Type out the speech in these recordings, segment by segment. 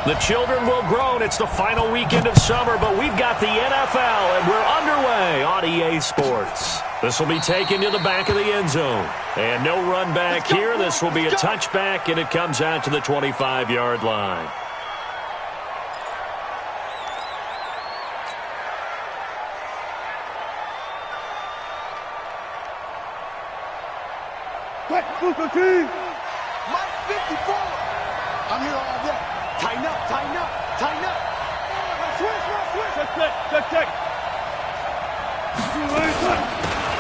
The children will groan. It's the final weekend of summer, but we've got the NFL, and we're underway on EA Sports. This will be taken to the back of the end zone. And no run back here. This will be a touchback, and it comes out to the 25-yard line. Mike 54. I'm here all day. Tighten up, tighten up, tighten up. Switch. Check.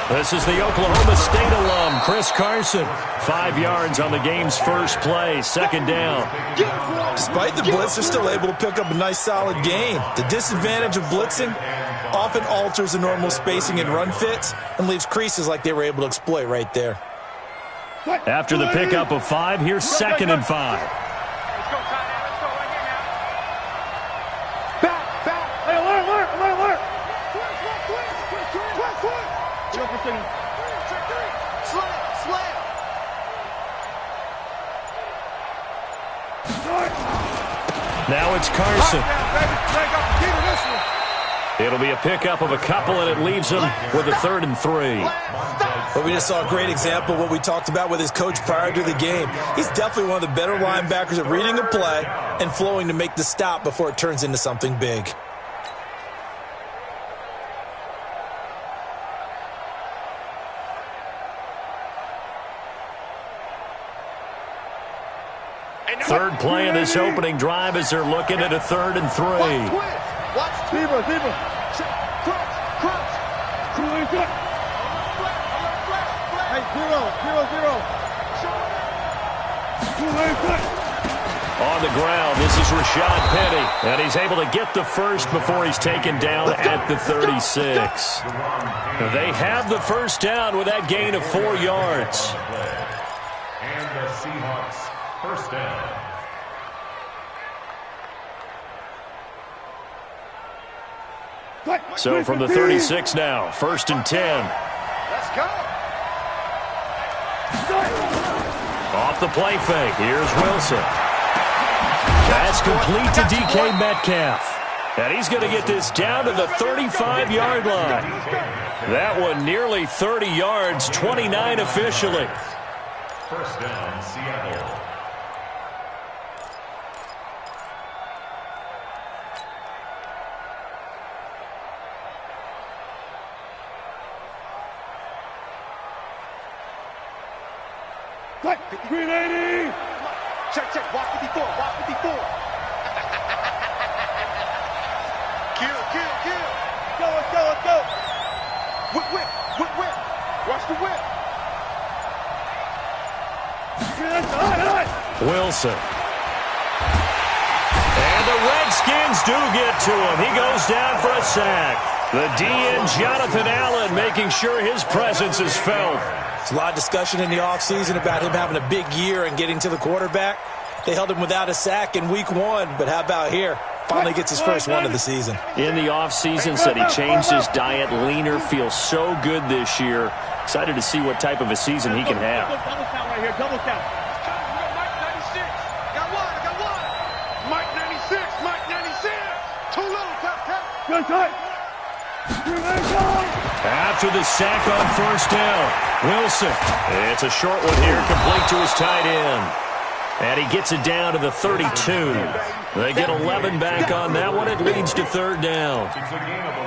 This is the Oklahoma State alum, Chris Carson. 5 yards on the game's first play, second down. Despite the blitz, they're still able to pick up a nice, solid gain. The disadvantage of blitzing often alters the normal spacing and run fits and leaves creases like they were able to exploit right there. After the pickup of 5, here's 2nd and 5. Let's go, tight end. Let's go right here now. Back. Hey, alert. Slam. Now it's Carson. It'll be a pickup of a couple, and it leaves him with a 3rd and 3. But we just saw a great example of what we talked about with his coach prior to the game. He's definitely one of the better linebackers at reading a play and flowing to make the stop before it turns into something big. Third play of this opening drive as they're looking at a 3rd and 3. Watch Deeper. Crunch. Hey, 0. On the ground, this is Rashad Penny, and he's able to get the first before he's taken down at the 36. They have the first down with that gain of 4 yards. And the Seahawks, first down. So from the 36 now, 1st and 10. Let's go. Off the play fake, here's Wilson. That's complete to DK Metcalf. And he's going to get this down to the 35-yard line. That one nearly 30 yards, 29 officially. First down, Seattle. Green 80. Check. Walk 54. Kill. Let's go. Whip. Watch the whip. Wilson. And the Redskins do get to him. He goes down for a sack. The DN, Jonathan Allen, making sure his presence is felt. There's a lot of discussion in the offseason about him having a big year and getting to the quarterback. They held him without a sack in week 1, but how about here? Finally gets his first one of the season. In the offseason, said he changed his diet, leaner, feels so good this year. Excited to see what type of a season he can have. Double count right here, double count. Mike 96. Got one. Mike 96. Too low, tap. Good tight. After the sack on first down, Wilson. It's a short one here, complete to his tight end. And he gets it down to the 32. They get 11 back on that one. It leads to 3rd down.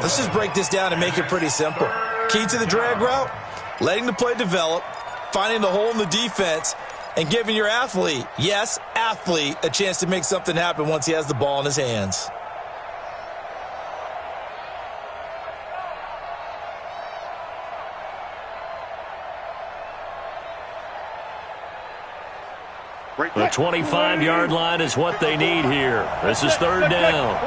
Let's just break this down and make it pretty simple. Key to the drag route, letting the play develop, finding the hole in the defense, and giving your athlete, yes, athlete, a chance to make something happen once he has the ball in his hands. The 25-yard line is what they need here. This is 3rd down.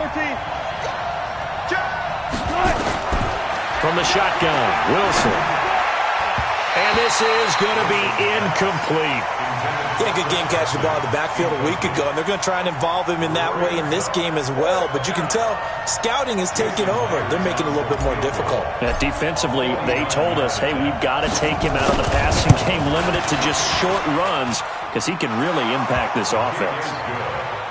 From the shotgun, Wilson. And this is going to be incomplete. Yeah, good game catching the ball in the backfield a week ago, and they're going to try and involve him in that way in this game as well. But you can tell scouting is taking over. They're making it a little bit more difficult. Defensively, they told us, hey, we've got to take him out of the passing game, limit it to just short runs, because he can really impact this offense.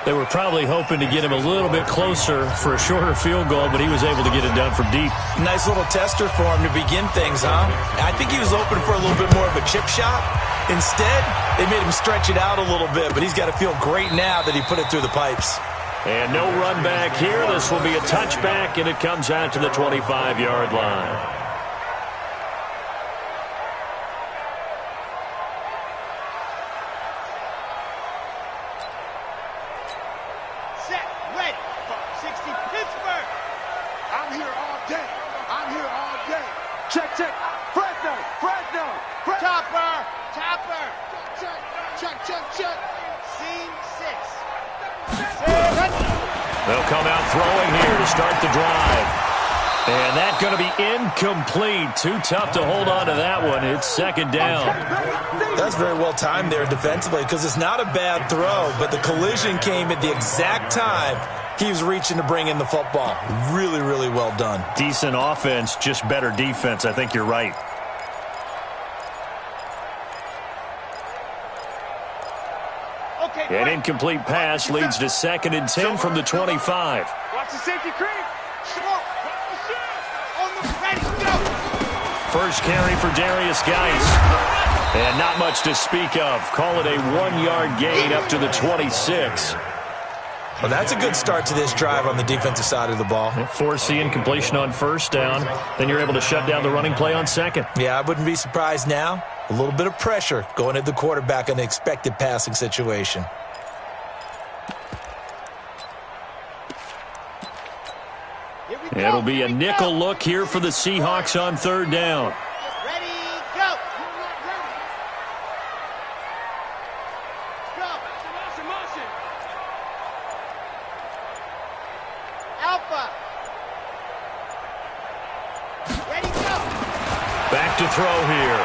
They were probably hoping to get him a little bit closer for a shorter field goal, but he was able to get it done from deep. Nice little tester for him to begin things, huh? I think he was hoping for a little bit more of a chip shot. Instead, they made him stretch it out a little bit, but he's got to feel great now that he put it through the pipes. And no run back here. This will be a touchback, and it comes out to the 25-yard line. They'll come out throwing here to start the drive. And that's going to be incomplete. Too tough to hold on to that one. It's second down. That's very well timed there defensively because it's not a bad throw, but the collision came at the exact time he was reaching to bring in the football. Really, really well done. Decent offense, just better defense. I think you're right. An incomplete pass leads to 2nd and 10 from the 25. Watch the safety creep. First carry for Darius Geis. And not much to speak of. Call it a 1-yard gain up to the 26. Well, that's a good start to this drive on the defensive side of the ball. Force the incompletion on first down. Then you're able to shut down the running play on second. Yeah, I wouldn't be surprised now. A little bit of pressure going at the quarterback in an expected passing situation. It'll be a nickel look here for the Seahawks on third down. Ready, go. Motion. Alpha. Ready, go. Back to throw here.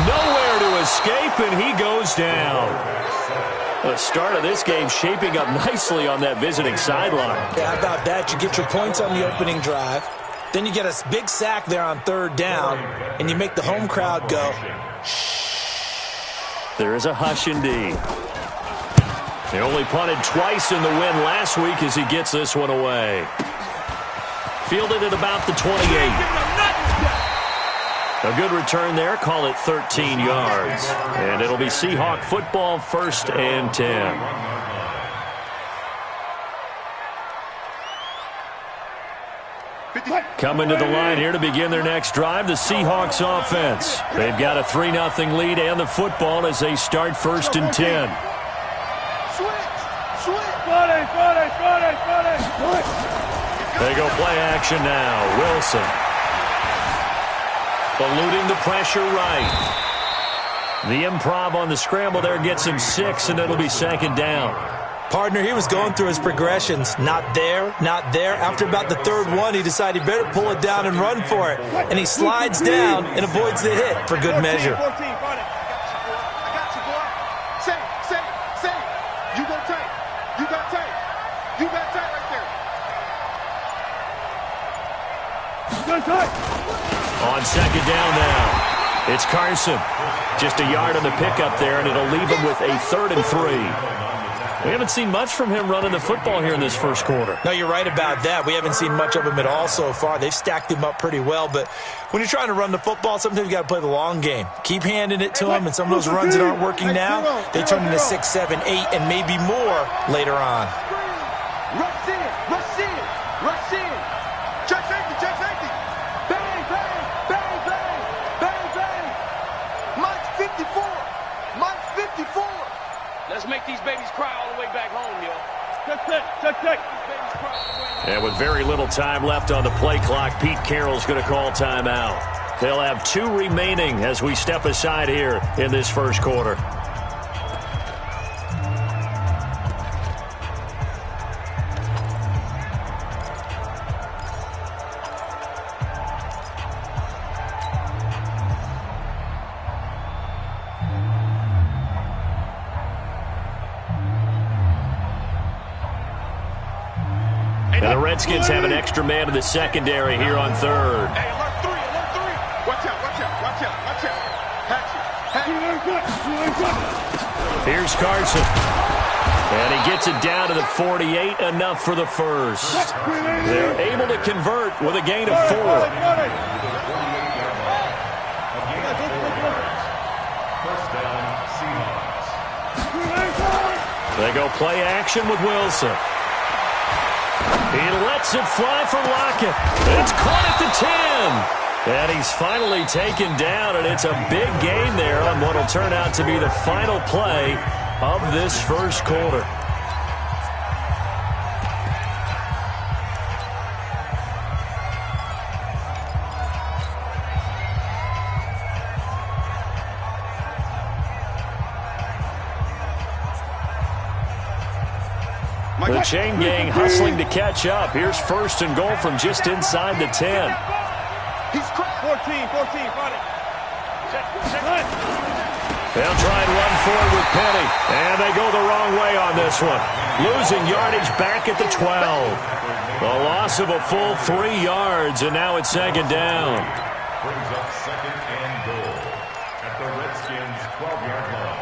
Nowhere to escape, and he goes down. The start of this game shaping up nicely on that visiting sideline. Yeah, how about that? You get your points on the opening drive. Then you get a big sack there on third down, and you make the home crowd go, shh. There is a hush indeed. They only punted twice in the win last week as he gets this one away. Fielded at about the 28. A good return there. Call it 13 yards. And it'll be Seahawk football, 1st and 10. Coming to the line here to begin their next drive, the Seahawks offense. They've got a 3-0 lead and the football as they start 1st and 10. They go play action now. Wilson. Eluding the pressure right. The improv on the scramble there gets him 6, and it'll be 2nd down. Partner, he was going through his progressions. Not there, not there. After about the 3rd one, he decided he better pull it down and run for it. And he slides down and avoids the hit for good measure. 14, I got you, boy. Say. You go tight. You got tight. You got tight right there. You got tight. On 2nd down now, it's Carson. Just a yard on the pickup there, and it'll leave him with a 3rd and 3. We haven't seen much from him running the football here in this first quarter. No, you're right about that. We haven't seen much of him at all so far. They've stacked him up pretty well, but when you're trying to run the football, sometimes you got to play the long game. Keep handing it to him, and some of those runs that aren't working now, they turn into 6, 7, 8, and maybe more later on. Rush in. Check safety. Bang. Mike's 54. Let's make these babies cry all the way back home, yo. Check. And with very little time left on the play clock, Pete Carroll's going to call timeout. They'll have 2 remaining as we step aside here in this first quarter. And the Redskins have an extra man in the secondary here on 3rd. Hey, alert 3. Watch out. Hatch it. Here's Carson. And he gets it down to the 48, enough for the first. They're able to convert with a gain of 4. First down, Seahawks. They go play action with Wilson. He lets it fly for Lockett. It's caught at the 10. And he's finally taken down, and it's a big gain there on what will turn out to be the final play of this first quarter. The chain gang hustling to catch up. Here's first and goal from just inside the 10. He's 14, run it. They'll try and run forward with Penny. And they go the wrong way on this one. Losing yardage back at the 12. A loss of a full 3 yards, and now it's second down. Brings up second and goal at the Redskins' 12-yard line.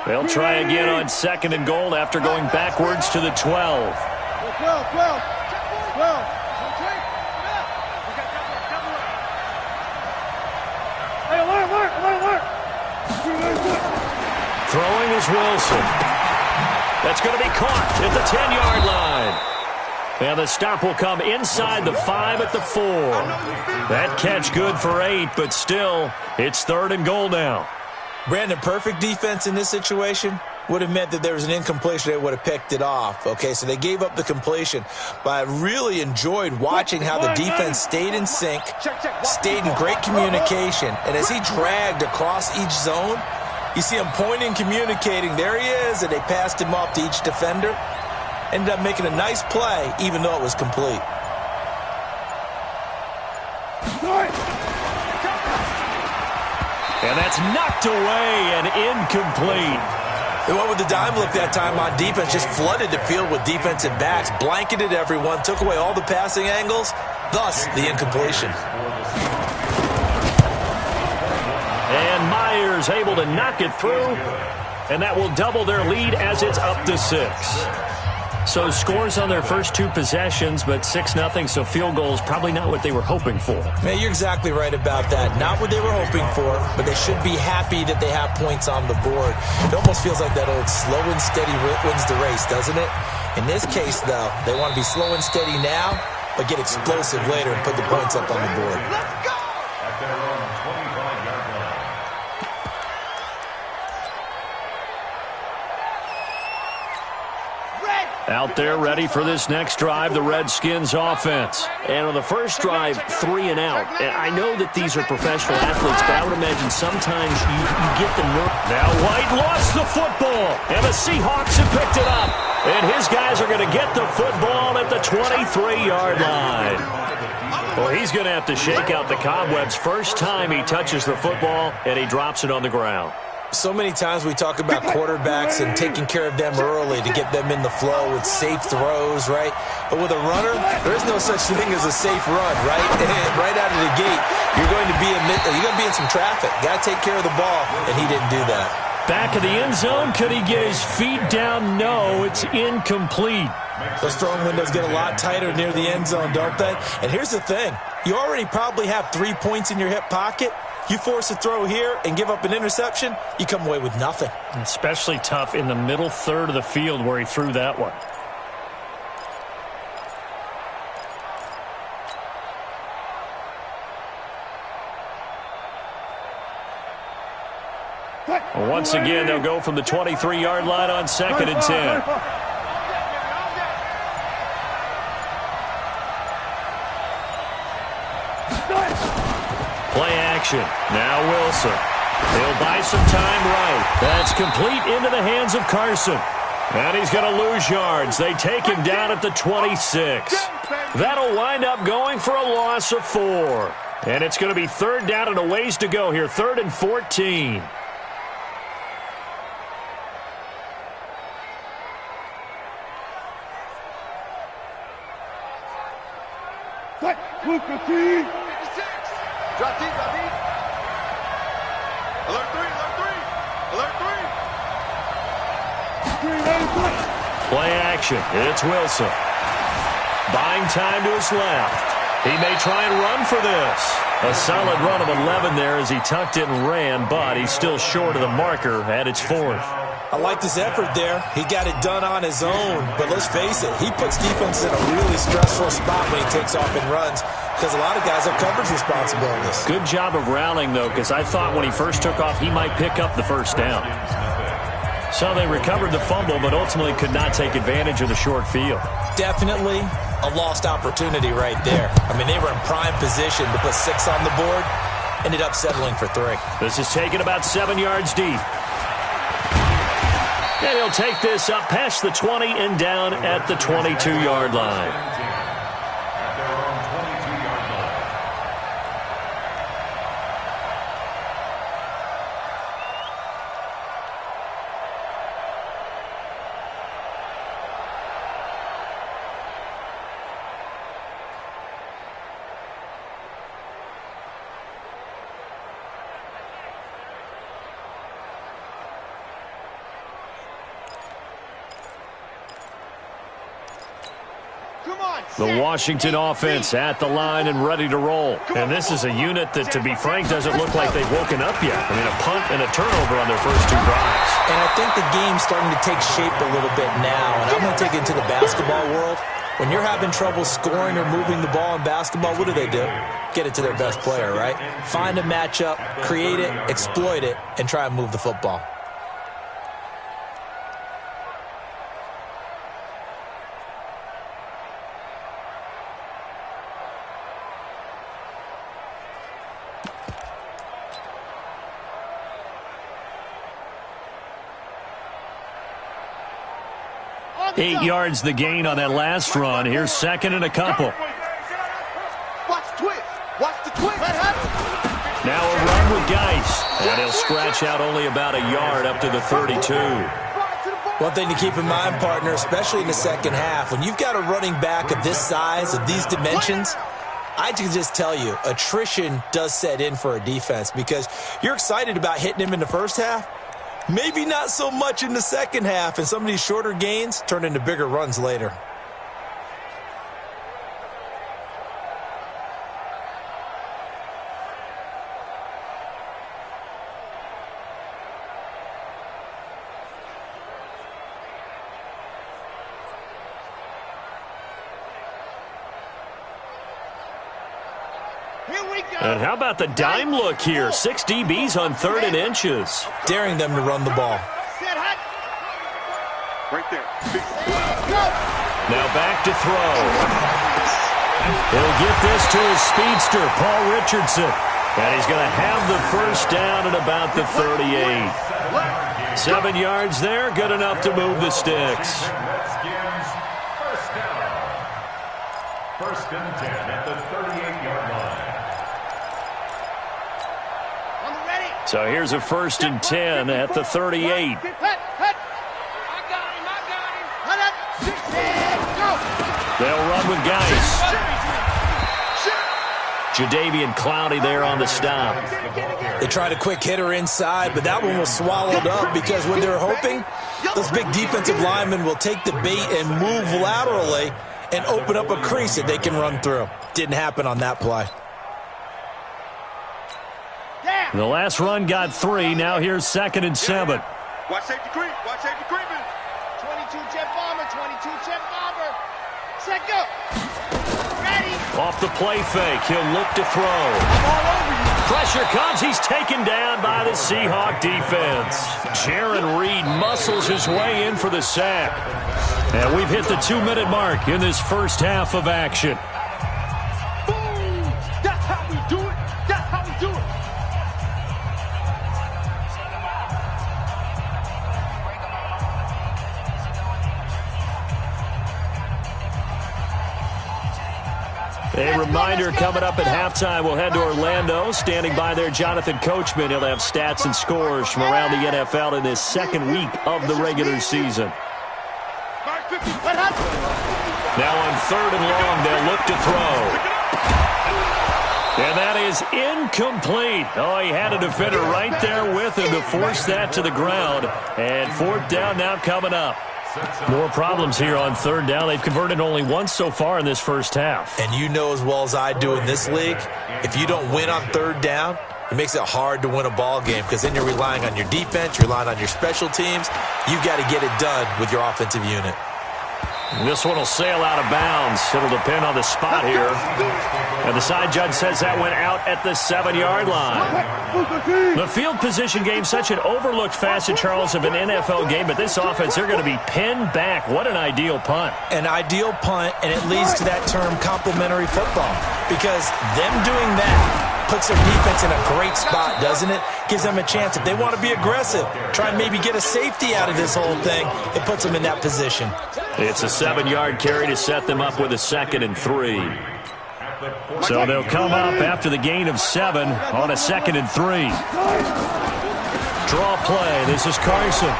They'll try again on second and goal after going backwards to the 12. 12. Hey, alert. Throwing is Wilson. That's going to be caught at the 10-yard line. And the stop will come inside the 5 at the 4. That catch good for 8, but still, it's third and goal now. Brandon, perfect defense in this situation would have meant that there was an incompletion. They would have picked it off. Okay, so they gave up the completion. But I really enjoyed watching how the defense stayed in sync, stayed in great communication. And as he dragged across each zone, you see him pointing, communicating. There he is, and they passed him off to each defender. Ended up making a nice play, even though it was complete. And that's knocked away and incomplete. They went with the dime look that time on defense, just flooded the field with defensive backs, blanketed everyone, took away all the passing angles, thus the incompletion. And Myers able to knock it through, and that will double their lead as it's up to 6. So scores on their first 2 possessions, but 6-0, so field goals probably not what they were hoping for. Man, you're exactly right about that. Not what they were hoping for, but they should be happy that they have points on the board. It almost feels like that old slow and steady wins the race, doesn't it? In this case, though, they want to be slow and steady now, but get explosive later and put the points up on the board. Let's go! At their own 25-yard line. Out there ready for this next drive, the Redskins offense. And on the first drive, 3 and out. And I know that these are professional athletes, but I would imagine sometimes you get the nerve. Now White lost the football, and the Seahawks have picked it up. And his guys are going to get the football at the 23-yard line. Well, he's going to have to shake out the cobwebs first time he touches the football, and he drops it on the ground. So many times we talk about quarterbacks and taking care of them early to get them in the flow with safe throws, right? But with a runner, there is no such thing as a safe run, right? Right out of the gate, you're going to be in some traffic. Got to take care of the ball, and he didn't do that. Back of the end zone, could he get his feet down? No, it's incomplete. Those throwing windows get a lot tighter near the end zone, don't they? And here's the thing. You already probably have 3 points in your hip pocket. You force a throw here and give up an interception, you come away with nothing. Especially tough in the middle third of the field where he threw that one. Well, once again, they'll go from the 23-yard line on second and 10. Play action. Now Wilson. He'll buy some time right. That's complete into the hands of Carson. And he's going to lose yards. They take him down at the 26. That'll wind up going for a loss of 4. And it's going to be third down and a ways to go here. 3rd and 14. Drop deep, drop deep. Alert 3, alert 3. Alert 3. Play action. It's Wilson. Buying time to his left. He may try and run for this. A solid run of 11 there as he tucked it and ran, but he's still short of the marker at its 4th. I like this effort there. He got it done on his own. But let's face it, he puts defense in a really stressful spot when he takes off and runs because a lot of guys have coverage responsibilities. Good job of rallying, though, because I thought when he first took off, he might pick up the first down. So they recovered the fumble, but ultimately could not take advantage of the short field. Definitely a lost opportunity right there. I mean, they were in prime position to put 6 on the board. Ended up settling for 3. This is taken about 7 yards deep. And he'll take this up past the 20 and down at the 22-yard line. The Washington offense at the line and ready to roll. And this is a unit that, to be frank, doesn't look like they've woken up yet. I mean, a punt and a turnover on their first 2 drives. And I think the game's starting to take shape a little bit now. And I'm going to take it to the basketball world. When you're having trouble scoring or moving the ball in basketball, what do? Get it to their best player, right? Find a matchup, create it, exploit it, and try and move the football. Eight yards the gain on that last run. Here's 2nd and a couple. Watch the twist. Watch the twist. Now a run with Geis. And he'll scratch out only about a yard up to the 32. One thing to keep in mind, partner, especially in the second half, when you've got a running back of this size, of these dimensions, I can just tell you, attrition does set in for a defense because you're excited about hitting him in the first half. Maybe not so much in the second half, and some of these shorter gains turn into bigger runs later. And how about the dime look here? 6 DBs on 3rd and inches. Daring them to run the ball. Right there. Now back to throw. He'll get this to his speedster, Paul Richardson. And he's going to have the first down at about the 38. 7 yards there, good enough to move the sticks. First and 10 at the 38-yard line. So here's a 1st and 10 at the 38. I got him. They'll run with Geis. Jadeveon Clowney there on the stop. They tried a quick hitter inside, but that one was swallowed up because when they're hoping, those big defensive linemen will take the bait and move laterally and open up a crease that they can run through. Didn't happen on that play. The last run got 3. Now here's 2nd and 7. Watch safety creep. Watch safety creeping. 22 jet bomber. 22 jet bomber. Set go. Ready. Off the play fake. He'll look to throw. Pressure comes. He's taken down by the Seahawk defense. Jaron Reed muscles his way in for the sack. And we've hit the 2-minute mark in this first half of action. Boom. That's how we do it. That's how we do it. A reminder coming up at halftime, we'll head to Orlando. Standing by there, Jonathan Coachman. He'll have stats and scores from around the NFL in this 2nd week of the regular season. Now on 3rd and long, they'll look to throw. And that is incomplete. Oh, he had a defender right there with him to force that to the ground. And fourth down now coming up. More problems here on third down. They've converted only once so far in this first half. And you know as well as I do in this league, if you don't win on third down, it makes it hard to win a ball game because then you're relying on your defense, you're relying on your special teams. You've got to get it done with your offensive unit. This one will sail out of bounds. It'll depend on the spot here. And the side judge says that went out at the 7-yard line. The field position game, such an overlooked facet, Charles, of an NFL game, but this offense, they're going to be pinned back. What an ideal punt. An ideal punt, and it leads to that term complementary football because them doing that puts their defense in a great spot, doesn't it? Gives them a chance. If they want to be aggressive, try and maybe get a safety out of this whole thing, it puts them in that position. It's a 7-yard carry to set them up with a 2nd and 3. So they'll come up after the gain of 7 on a 2nd and 3. Draw play. This is Carson.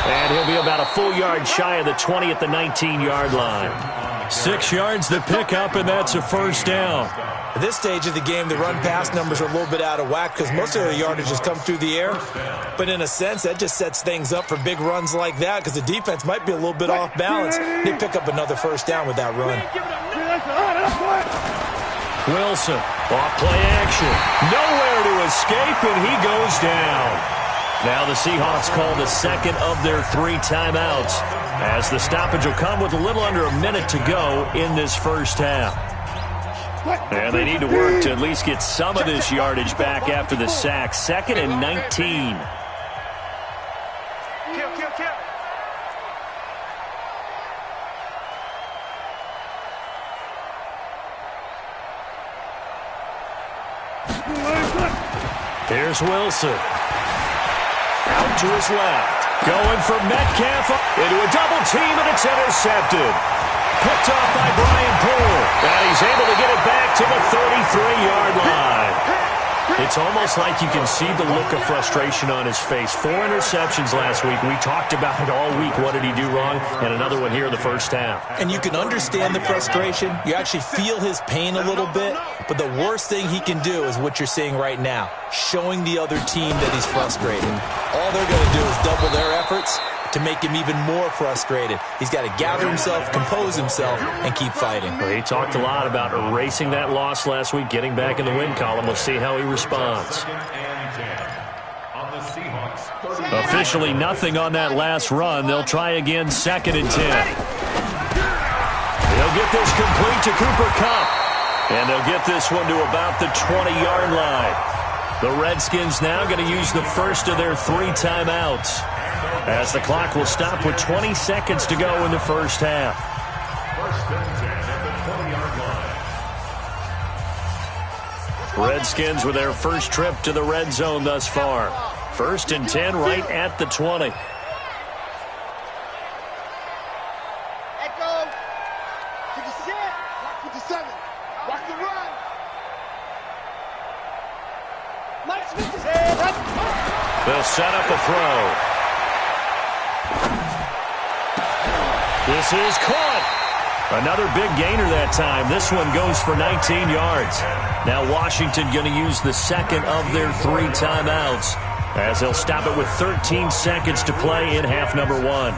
And he'll be about a full yard shy of the 20 at the 19-yard line. 6 yards to pick up, and that's a first down. At this stage of the game, the run-pass numbers are a little bit out of whack because most of their yardage has come through the air. But in a sense, that just sets things up for big runs like that because the defense might be a little bit off balance. They pick up another first down with that run. Wilson, off play action. Nowhere to escape, and he goes down. Now the Seahawks call the second of their 3 timeouts as the stoppage will come with a little under a minute to go in this first half. And they need to work to at least get some of this yardage back after the sack. 2nd and 19. Here's Wilson. Out to his left. Going for Metcalf into a double team, and it's intercepted. Picked off by Brian Poole. And he's able to get it back to the 33-yard line. It's almost like you can see the look of frustration on his face. 4 interceptions last week. We talked about it all week. What did he do wrong? And another one here in the first half. And you can understand the frustration. You actually feel his pain a little bit. But the worst thing he can do is what you're seeing right now, showing the other team that he's frustrated. All they're going to do is double their efforts to make him even more frustrated. He's got to gather himself, compose himself, and keep fighting. Well, he talked a lot about erasing that loss last week, getting back in the win column. We'll see how he responds. Officially nothing on that last run. They'll try again, 2nd and 10. They'll get this complete to Cooper Kupp. And they'll get this one to about the 20-yard line. The Redskins now going to use the first of their 3 timeouts, as the clock will stop with 20 seconds to go in the first half. 1st and 10 at the 20-yard line. Redskins with their first trip to the red zone thus far. 1st and 10 right at the 20. Echo to the set. Watch with the 7. Watch the run. Mike Smith is They'll set up a throw. This is caught. Another big gainer that time. This one goes for 19 yards. Now Washington going to use the 2nd of their 3 timeouts, as they'll stop it with 13 seconds to play in half number 1. 1st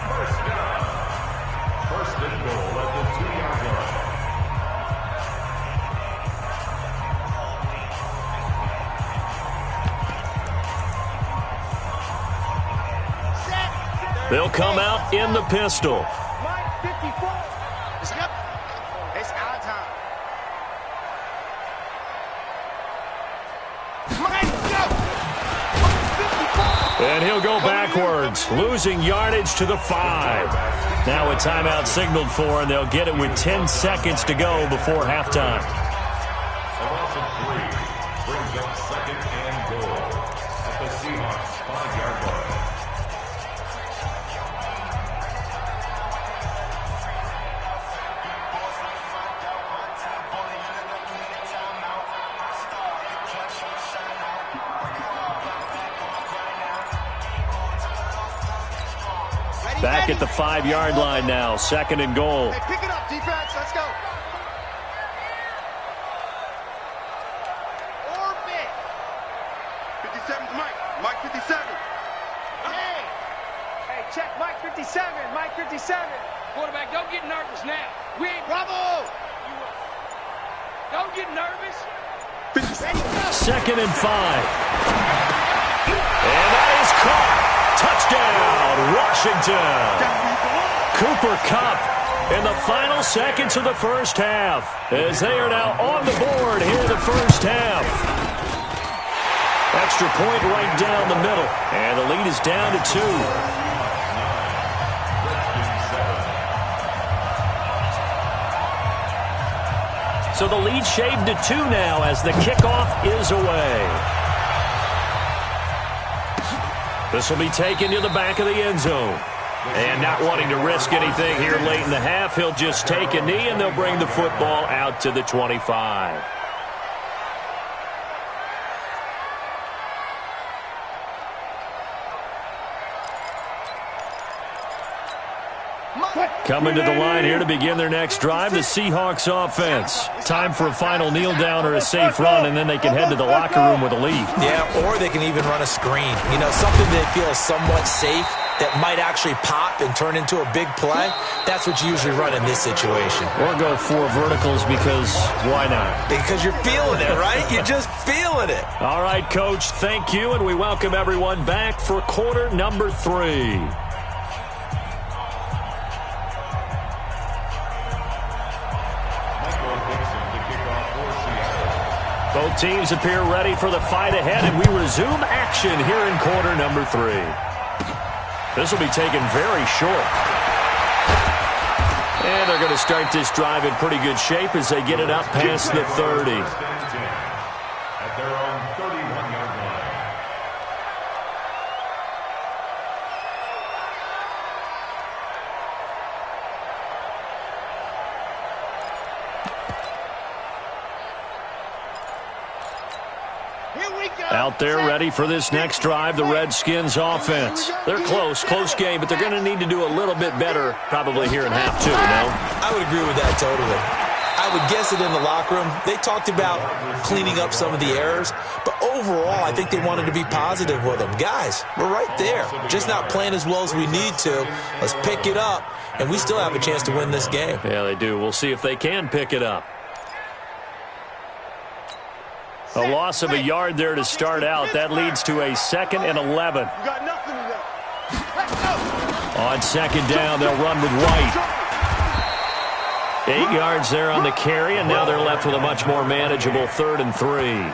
and goal at the 2-yard line. They'll come out in the pistol. Mike 54. It's our time. Mike, go! And he'll go backwards, losing yardage to the 5. Now a timeout signaled for, and they'll get it with 10 seconds to go before halftime. A loss of 3 brings up 2nd and goal at the Seahawks 5-yard line. Back at the 5-yard line now, 2nd and goal. Hey, pick it up, defense. Let's go. check. Mike 57, Mike 57. Quarterback, don't get nervous now. We ain't... Bravo! Don't get nervous. Ready, go. 2nd and 5. And that is caught. Touchdown, Washington. Cooper Kupp in the final seconds of the first half, as they are now on the board here in the first half. Extra point right down the middle, and the lead is down to 2. So the lead shaved to 2 now as the kickoff is away. This will be taken to the back of the end zone. And not wanting to risk anything here late in the half, he'll just take a knee and they'll bring the football out to the 25. Coming to the line here to begin their next drive, the Seahawks offense. Time for a final kneel down or a safe run, and then they can head to the locker room with a lead. Yeah, or they can even run a screen. You know, something they feel somewhat safe that might actually pop and turn into a big play. That's what you usually run in this situation. Or go 4 verticals because why not? Because you're feeling it, right? You're just feeling it. All right, Coach, thank you, and we welcome everyone back for quarter number 3. Both teams appear ready for the fight ahead, and we resume action here in quarter number 3. This will be taken very short. And they're going to start this drive in pretty good shape as they get it up past the 30. At their own 31-yard line. Out there ready for this next drive, the Redskins offense. They're close game, but they're going to need to do a little bit better probably here in half 2, no? I would agree with that totally. I would guess it in the locker room. They talked about cleaning up some of the errors, but overall, I think they wanted to be positive with them. Guys, we're right there. Just not playing as well as we need to. Let's pick it up, and we still have a chance to win this game. Yeah, they do. We'll see if they can pick it up. A loss of a yard there to start out. That leads to a 2nd and 11. You got nothing to do. On 2nd down, they'll run with White. 8 yards there on the carry, and now they're left with a much more manageable 3rd and 3.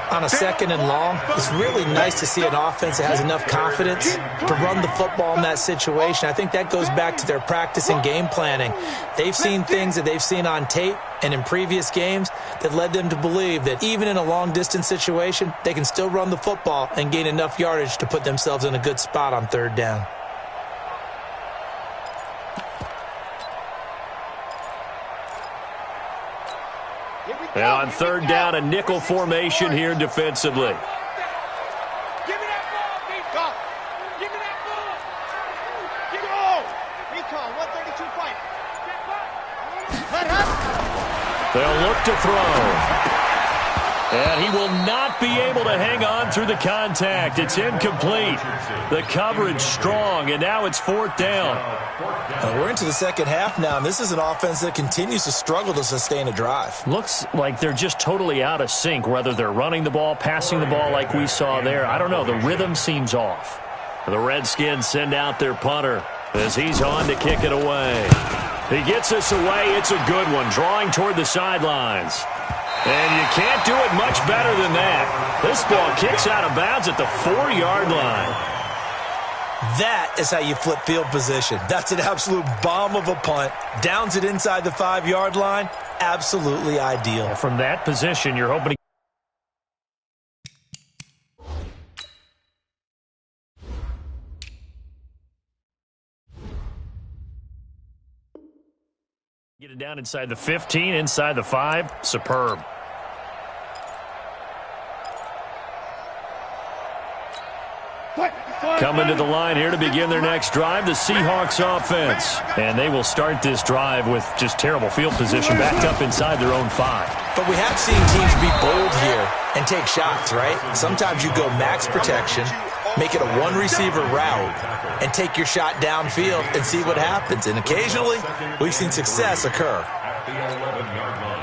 On a 2nd and long, it's really nice to see an offense that has enough confidence to run the football in that situation. I think that goes back to their practice and game planning. They've seen things that they've seen on tape and in previous games that led them to believe that even in a long-distance situation, they can still run the football and gain enough yardage to put themselves in a good spot on 3rd down. And on 3rd down, a nickel formation here defensively. Give me that ball, Recon. Give me that ball. Give it all. Recon, 132 fight. Hut, hut. They'll look to throw. And he will not be able to hang on through the contact. It's incomplete. The coverage strong, and now it's 4th down. We're into the 2nd half now, and this is an offense that continues to struggle to sustain a drive. Looks like they're just totally out of sync, whether they're running the ball, passing the ball like we saw there. I don't know. The rhythm seems off. The Redskins send out their punter as he's on to kick it away. He gets this away. It's a good one, drawing toward the sidelines. And you can't do it much better than that. This ball kicks out of bounds at the 4-yard line. That is how you flip field position. That's an absolute bomb of a punt. Downs it inside the 5-yard line. Absolutely ideal. From that position, you're hoping to get it down inside the 15, inside the 5. Superb. Coming to the line here to begin their next drive, the Seahawks offense. And they will start this drive with just terrible field position backed up inside their own 5. But we have seen teams be bold here and take shots, right? Sometimes you go max protection, Make it a one-receiver route and take your shot downfield and see what happens. And occasionally, we've seen success occur. At the 11-yard line.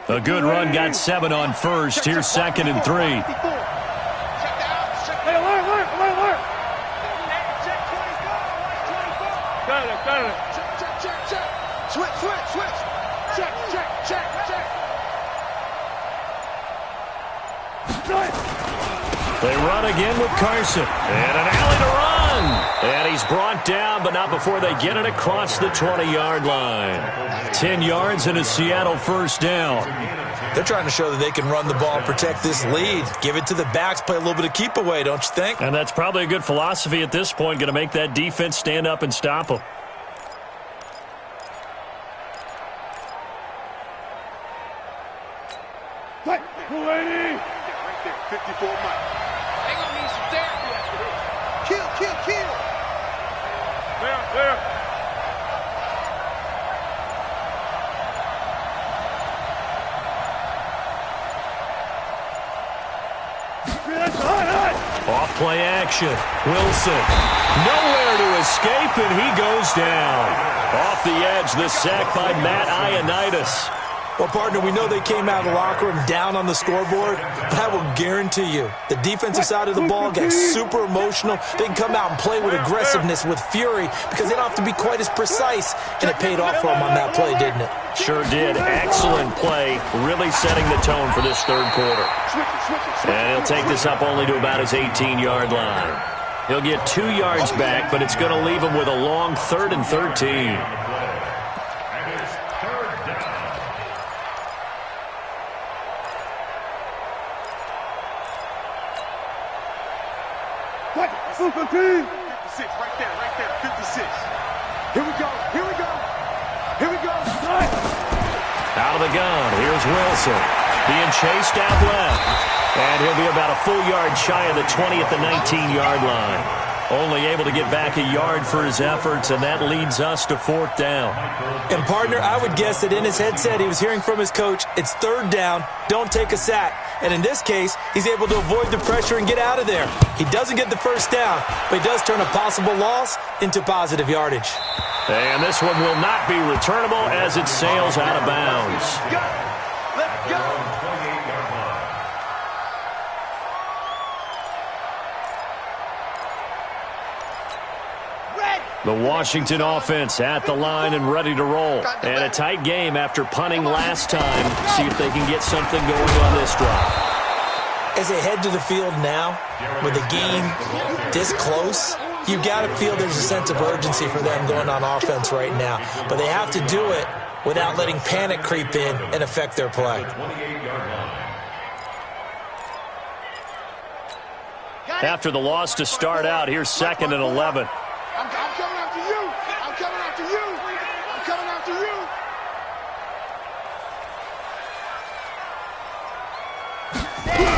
A good run got 7 on first. Here's 2nd and 3. Check that out. Check. Hey, alert. Check 24. Got it. Check. Switch. Check. They run again with Carson. And an alley to run. And he's brought down, but not before they get it across the 20-yard line. 10 yards and a Seattle first down. They're trying to show that they can run the ball and protect this lead. Give it to the backs, play a little bit of keep away, don't you think? And that's probably a good philosophy at this point, going to make that defense stand up and stop them. Right there, 54 Mike. They gonna need some therapy after this. Kill. There. Off play action. Wilson. Nowhere to escape, and he goes down. Off the edge, the sack by Matt Ioannidis. Well, partner, we know they came out of the locker room down on the scoreboard, but I will guarantee you the defensive side of the ball got super emotional. They can come out and play with aggressiveness, with fury, because they don't have to be quite as precise, and it paid off for them on that play, didn't it? Sure did. Excellent play, really setting the tone for this third quarter. And he'll take this up only to about his 18-yard line. He'll get 2 yards back, but it's going to leave him with a long 3rd and 13. What? 56, right there, 56. Here we go. Out of the gun, here's Wilson. Being chased out left. And he'll be about a full yard shy of the 20 at the 19-yard line. Only able to get back a yard for his efforts, and that leads us to 4th down. And, partner, I would guess that in his headset he was hearing from his coach, it's 3rd down, don't take a sack. And in this case, he's able to avoid the pressure and get out of there. He doesn't get the first down, but he does turn a possible loss into positive yardage. And this one will not be returnable as it sails out of bounds. Let's go. The Washington offense at the line and ready to roll. And a tight game after punting last time. See if they can get something going on this drive. As they head to the field now, with the game this close, you got to feel there's a sense of urgency for them going on offense right now. But they have to do it without letting panic creep in and affect their play. After the loss to start out, here's 2nd and 11. I'm coming after you.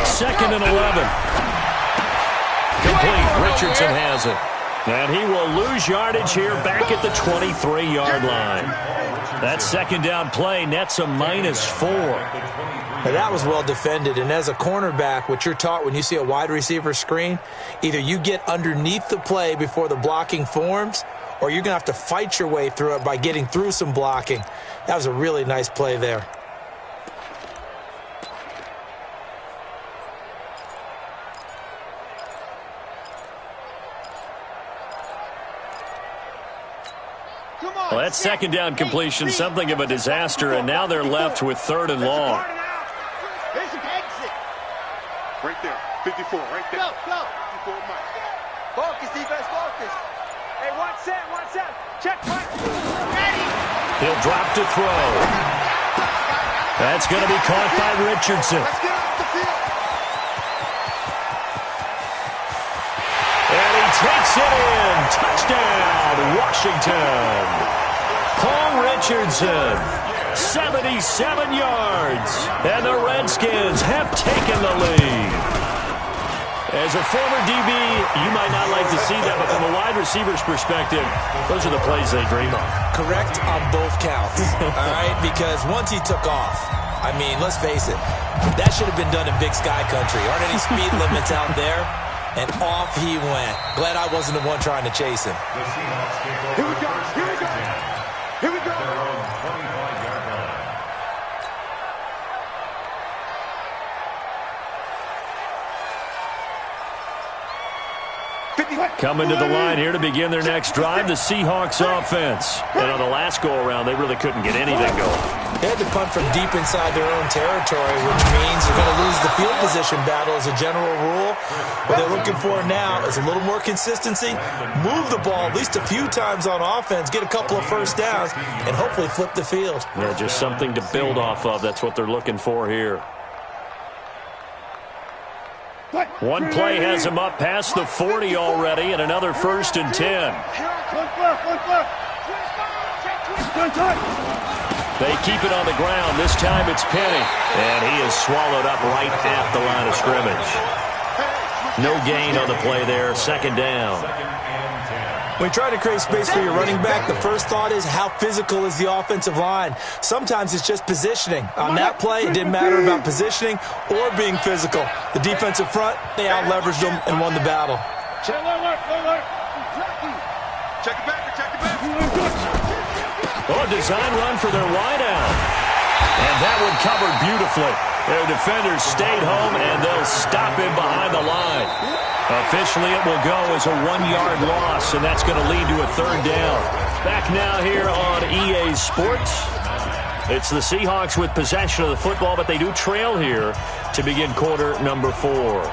2nd and 11. Complete. Richardson has it. And he will lose yardage here back at the 23-yard line. That 2nd down play nets a -4. Now, that was well defended, and as a cornerback, what you're taught when you see a wide receiver screen, either you get underneath the play before the blocking forms, or you're going to have to fight your way through it by getting through some blocking. That was a really nice play there. Well, that 2nd down completion, something of a disaster, and now they're left with 3rd and long. There's an exit. Right there, 54, right there. Go. 54 Mike. Focus, defense, focus. Hey, one set. Check, Mike. Ready. He'll drop to throw. That's going to be caught by Richardson. Let's get off the field. And he takes it in. Touchdown, Washington. Paul Richardson, 77 yards. And the Redskins have taken the lead. As a former DB, you might not like to see that, but from a wide receiver's perspective, those are the plays they dream of. Correct on both counts, all right? Because once he took off, I mean, let's face it, that should have been done in Big Sky Country. Aren't any speed limits out there? And off he went. Glad I wasn't the one trying to chase him. Here we go. Here we go. Here we go. Their own 25-yard line. Coming to the line here to begin their next drive, the Seahawks offense. And on the last go-around, they really couldn't get anything going. They had to punt from deep inside their own territory, which means they're going to lose the field position battle as a general rule. What they're looking for now is a little more consistency, move the ball at least a few times on offense, get a couple of first downs, and hopefully flip the field. Yeah, just something to build off of. That's what they're looking for here. One play has him up past the 40 already, and another 1st and 10. They keep it on the ground. This time it's Penny, and he is swallowed up right at the line of scrimmage. No gain on the play there. 2nd down. When you try to create space for your running back, the first thought is how physical is the offensive line. Sometimes it's just positioning. On that play, it didn't matter about positioning or being physical. The defensive front, they out-leveraged them and won the battle. Check it back. Check it back. Oh, design run for their wideout. And that one covered beautifully. Their defenders stayed home, and they'll stop him behind the line. Officially, it will go as a 1-yard loss, and that's going to lead to a 3rd down. Back now here on EA Sports. It's the Seahawks with possession of the football, but they do trail here to begin quarter number 4.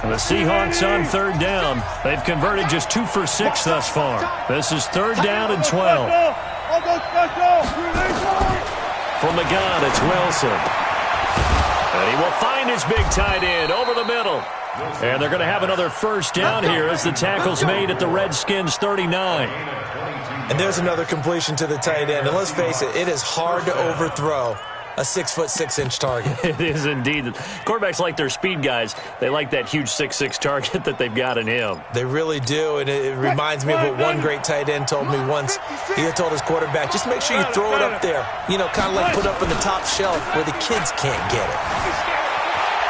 And the Seahawks on 3rd down. They've converted just 2 for 6 thus far. This is 3rd down and 12. From the gun, it's Wilson. And he will find his big tight end over the middle. And they're going to have another 1st down here as the tackle's made at the Redskins' 39. And there's another completion to the tight end. And let's face it, it is hard to overthrow a 6'6" target. It is indeed. Quarterbacks like their speed guys. They like that huge 6'6" target that they've got in him. They really do, and it reminds me of what one great tight end told me once. He had told his quarterback, just make sure you throw it up there. You know, kind of like put up in the top shelf where the kids can't get it.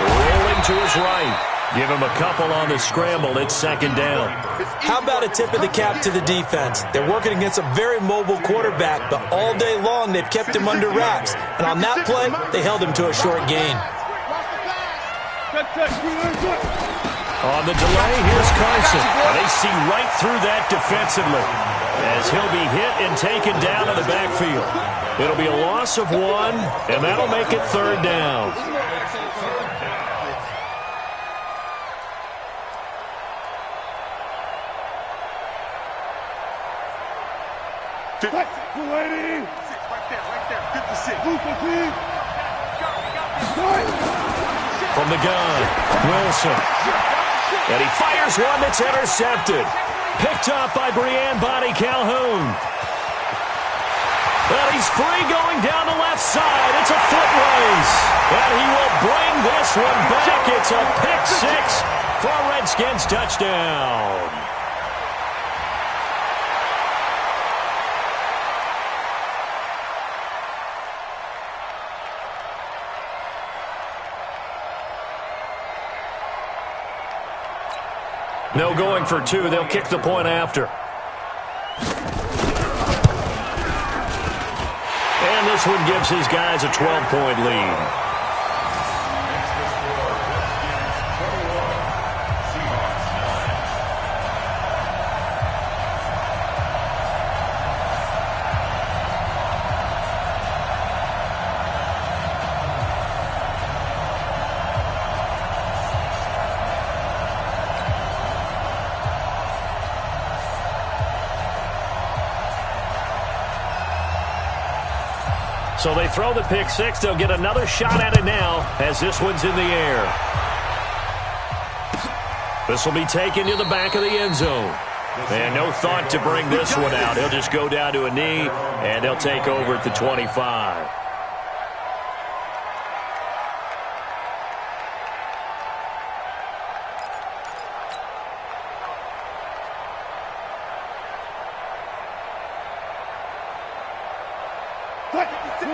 Rolling to his right. Give him a couple on the scramble. It's 2nd down. How about a tip of the cap to the defense? They're working against a very mobile quarterback, but all day long they've kept him under wraps. And on that play, they held him to a short gain. On the delay, here's Carson. And they see right through that defensively as he'll be hit and taken down in the backfield. It'll be a loss of 1, and that'll make it 3rd down. Right there. Good to see. From the gun, Wilson. And he fires one that's intercepted. Picked up by Brianne Bonnie Calhoun. Well, he's free going down the left side. It's a foot race. And he will bring this one back. It's a pick-6 for a Redskins touchdown. No going for 2. They'll kick the point after. And this one gives his guys a 12-point lead. So they throw the pick-6. They'll get another shot at it now as this one's in the air. This will be taken to the back of the end zone. And no thought to bring this one out. He'll just go down to a knee, and they'll take over at the 25.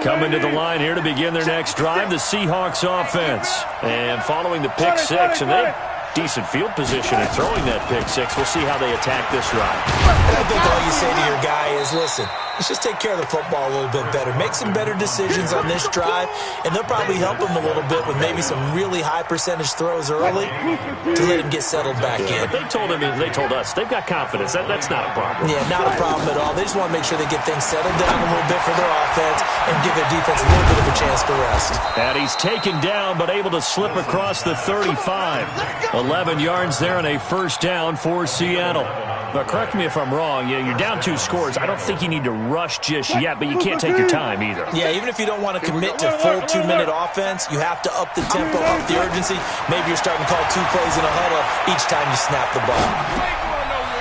Coming to the line here to begin their next drive, the Seahawks offense. And following the pick six, and they have decent field position and throwing that pick six. We'll see how they attack this drive. I think all you say to your guy is, listen, let's just take care of the football a little bit better. Make some better decisions on this drive, and they'll probably help him a little bit with maybe some really high percentage throws early to let him get settled back in. But they told us they've got confidence. That's not a problem. Yeah, not a problem at all. They just want to make sure they get things settled down a little bit for their offense and give their defense a little bit of a chance to rest. And he's taken down but able to slip across the 35. 11 yards there and a first down for Seattle. But correct me if I'm wrong, you're down 2 scores. I don't think you need to rush just yet, but you can't take your time either. Yeah, even if you don't want to commit to full 2-minute offense, you have to up the tempo, up the urgency. Maybe you're starting to call 2 plays in a huddle each time you snap the ball.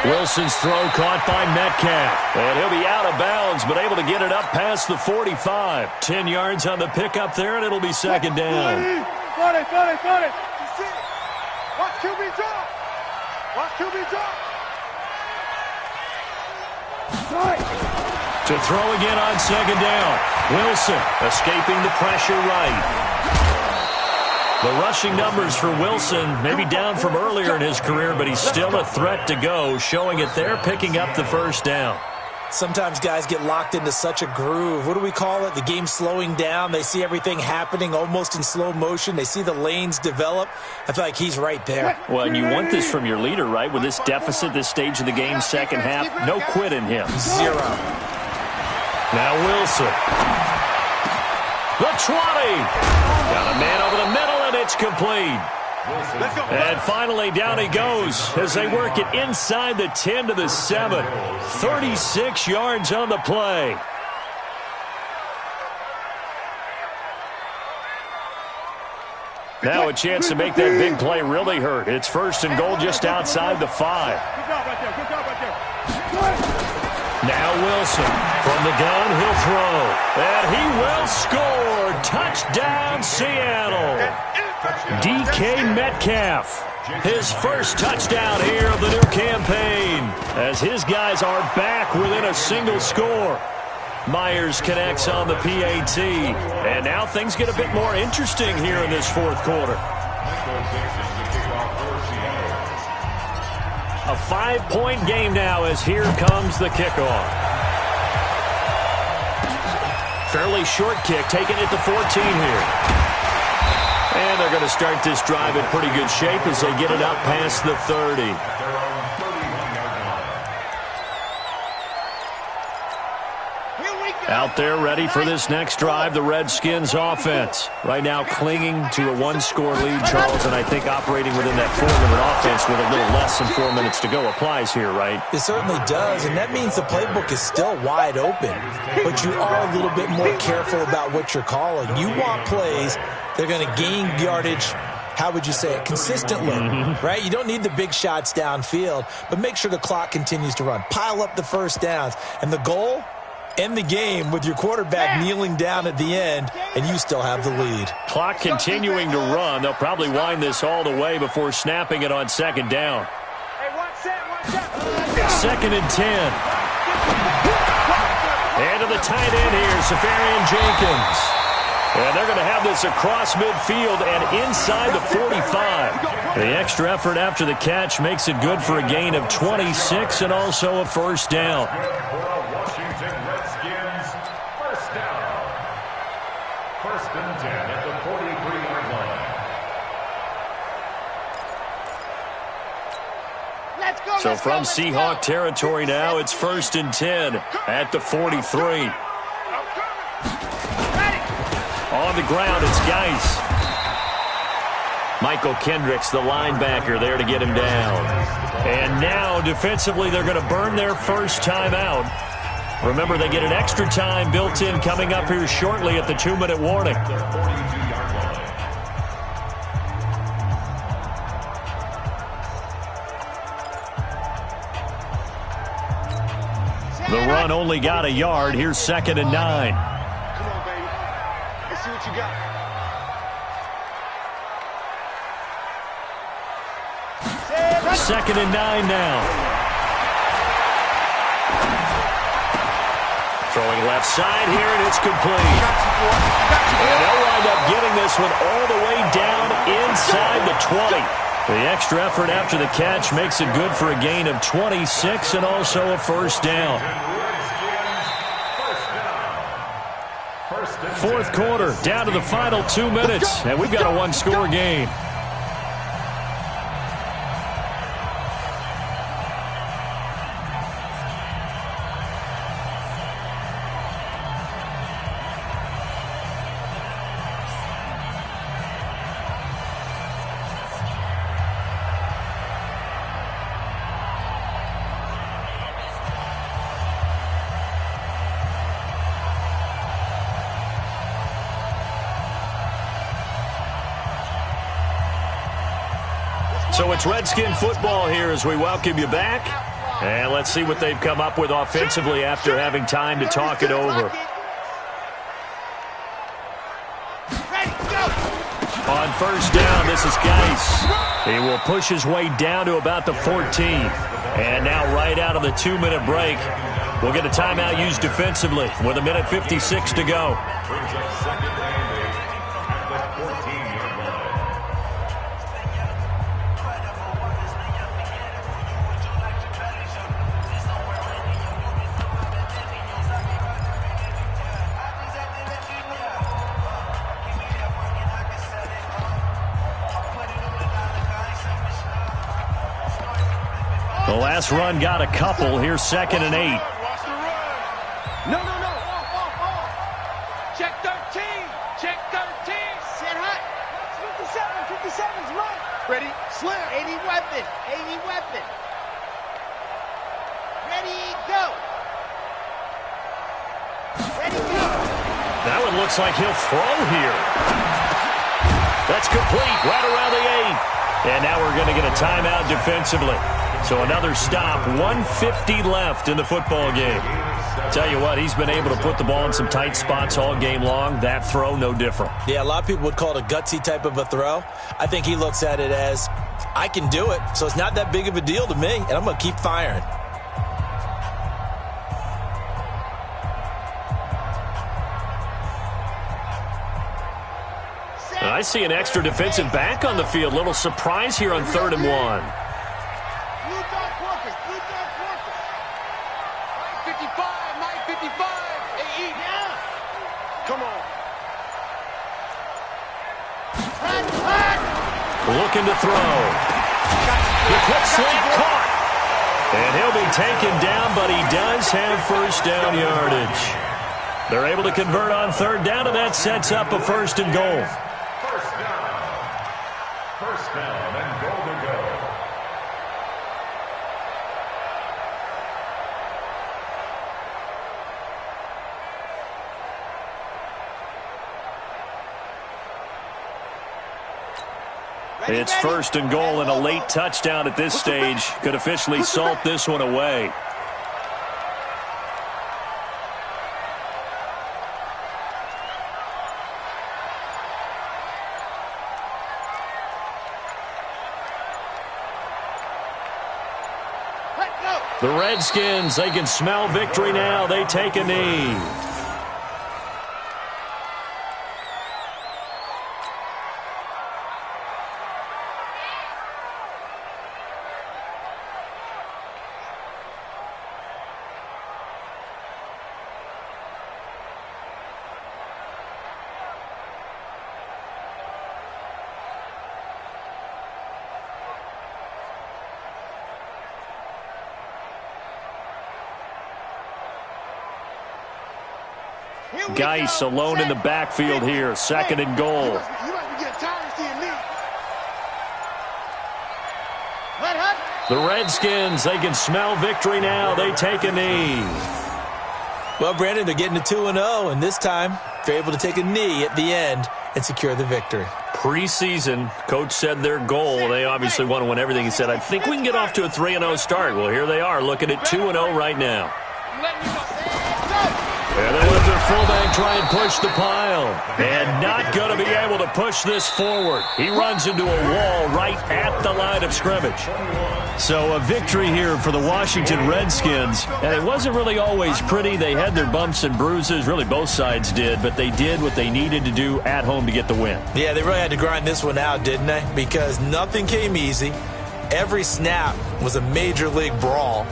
Wilson's throw caught by Metcalf. And he'll be out of bounds, but able to get it up past the 45. 10 yards on the pickup there, and it'll be second down. Got it. Watch QB drop. Watch QB drop. To throw again on second down. Wilson escaping the pressure right. The rushing numbers for Wilson maybe down from earlier in his career, but he's still a threat to go, showing it there, picking up the first down. Sometimes guys get locked into such a groove. What do we call it? The game's slowing down. They see everything happening almost in slow motion. They see the lanes develop. I feel like he's right there. Well, and you want this from your leader, right? With this deficit, this stage of the game, second half, no quit in him. 0. Now Wilson. The 20. Got a man over the middle, and it's complete. And finally, down he goes as they work it inside the 10 to the 7. 36 yards on the play. Now a chance to make that big play really hurt. It's first and goal just outside the 5. Now Wilson from the gun, he'll throw. And he will score. Touchdown, Seattle. DK Metcalf, his first touchdown here of the new campaign, as his guys are back within a single score. Myers connects on the PAT, and now things get a bit more interesting here in this fourth quarter. A 5-point game now as here comes the kickoff. Fairly short kick, taking it to 14 here. And they're going to start this drive in pretty good shape as they get it out past the 30. Out there ready for this next drive, the Redskins offense. Right now clinging to a 1-score lead, Charles, and I think operating within that 4-minute offense with a little less than 4 minutes to go applies here, right? It certainly does, and that means the playbook is still wide open. But you are a little bit more careful about what you're calling. You want plays they're going to gain yardage, how would you say it, consistently, right? You don't need the big shots downfield, but make sure the clock continues to run. Pile up the first downs. And the goal, end the game with your quarterback kneeling down at the end, and you still have the lead. Clock continuing to run. They'll probably wind this all the way before snapping it on second down. Second and 10. And to the tight end here, Safarian Jenkins. And they're going to have this across midfield and inside the 45. The extra effort after the catch makes it good for a gain of 26 and also a first down. Washington Redskins, first down. First and 10 at the 43-yard line. Let's go, So from Seahawk territory now, it's first and 10 at the 43. On the ground, it's Geis. Michael Kendricks, the linebacker, there to get him down. And now, defensively, they're going to burn their first time out. Remember, they get an extra time built in coming up here shortly at the 2-minute warning. The run only got a yard. Here's second and 9. See what you got. Second and 9 now. Throwing left side here, and it's complete. And they'll wind up getting this one all the way down inside the 20. The extra effort after the catch makes it good for a gain of 26 and also a first down. Fourth quarter, down to the final 2 minutes, and we've got a one-score game. So it's Redskin football here as we welcome you back. And let's see what they've come up with offensively after having time to talk it over. On first down, this is Geis. He will push his way down to about the 14. And now right out of the 2-minute break, we'll get a timeout used defensively with 1:56 to go. Brings up second and 8 at the 14-yard line. The last run got a couple. Here's second and 8. No. Check 13. Check 13. Set hot. 57's mine. Ready, slam. 80 weapon. Ready, go. Ready, go. That one looks like he'll throw here. That's complete right around the 8. And now we're going to get a timeout defensively. So another stop, 1:50 left in the football game. Tell you what, he's been able to put the ball in some tight spots all game long. That throw, no different. Yeah, a lot of people would call it a gutsy type of a throw. I think he looks at it as, I can do it, so it's not that big of a deal to me, and I'm going to keep firing. I see an extra defensive back on the field. Little surprise here on 3rd and 1. 55. Hey, come on. Looking to throw. The quick slant caught. And he'll be taken down, but he does have first down yardage. They're able to convert on 3rd down, and that sets up a 1st and goal. First down and goal to go. It's 1st and goal, and a late touchdown at this stage could officially salt this one away. The Redskins, they can smell victory now. They take a knee. Geis alone in the backfield here. 2nd and goal. You must be getting tired of seeing me. The Redskins, they can smell victory now. They take a knee. Well, Brandon, they're getting to 2-0, and this time they're able to take a knee at the end and secure the victory. Preseason, coach said their goal, they obviously want to win everything. He said, I think we can get off to a 3-0 start. Well, here they are looking at 2-0 right now. And they let their fullback try and push the pile. And not going to be able to push this forward. He runs into a wall right at the line of scrimmage. So a victory here for the Washington Redskins. And it wasn't really always pretty. They had their bumps and bruises. Really, both sides did. But they did what they needed to do at home to get the win. Yeah, they really had to grind this one out, didn't they? Because nothing came easy. Every snap was a major league brawl.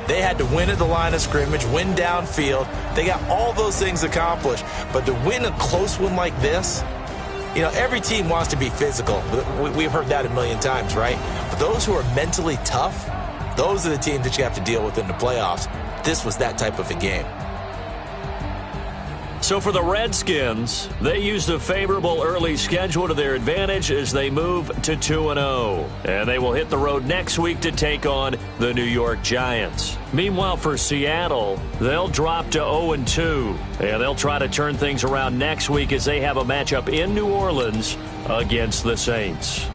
They had to win at the line of scrimmage, win downfield. They got all those things accomplished. But to win a close one like this, you know, every team wants to be physical. We've heard that a million times, right? But those who are mentally tough, those are the teams that you have to deal with in the playoffs. This was that type of a game. So for the Redskins, they used a favorable early schedule to their advantage as they move to 2-0. And they will hit the road next week to take on the New York Giants. Meanwhile, for Seattle, they'll drop to 0-2. And they'll try to turn things around next week as they have a matchup in New Orleans against the Saints.